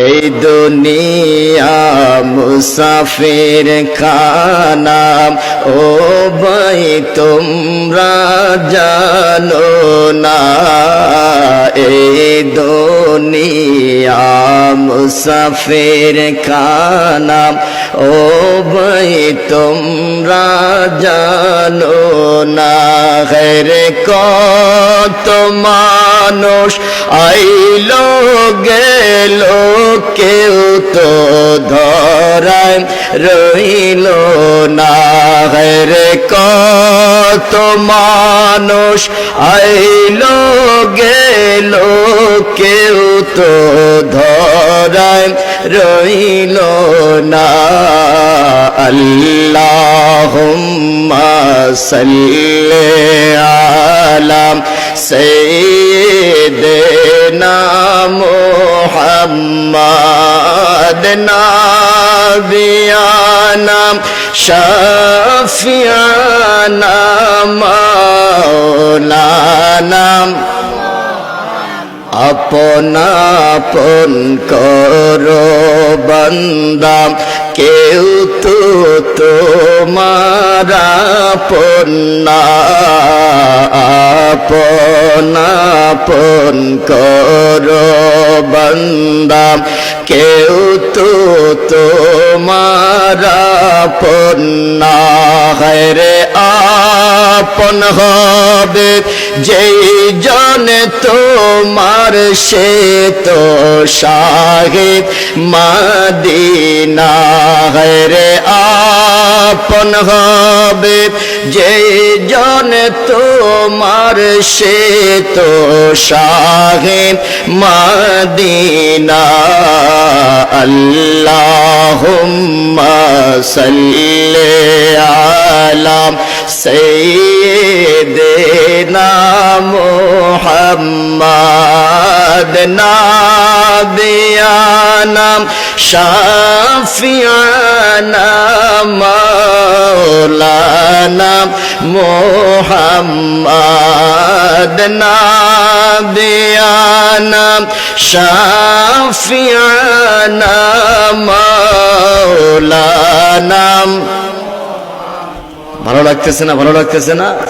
এই দুনিয়া মুসাফির খানা, ও ভাই তোমরা জানো না। এই দুনিয়া মুসাফির খানা, ও ভাই তোমরা জানো না। হেরে কত মানুষ আইলো গেল, কেউ তো ধরায় রইল না। হেরে কত মানুষ আইলো গেল, কেউ তো ধরায় রইল না। আল্লাহুম্মা সাল্লি আলা সাইয়্যিদিনা মুহাম্মাদ নাবিয়ানা শাফিয়ানা মাওলানা। আপন আপন করো বান্দা, কেউ তো তোমার আপন না। আপন আপন করো বান্দা, কেউ তো তোমার আপন না। হেরে আপন হবে যেই জনে তোমার, সে তো শাহিদ মদিনা। হেরে আপন হবে যেই জনে তোমার, সে তো শাহিদ মদিনা। আল্লাহুম্মা সাল্লি আলা সাইয়্যিদিনা মুহাম্মাদ নাবিয়ানা শাফিয়ানা মাওলানা। মুহাম্মাদ নাবিয়ানা শাফিয়ানা মাওলানা। ভালো লাগতেছে না? ভালো লাগতেছে না?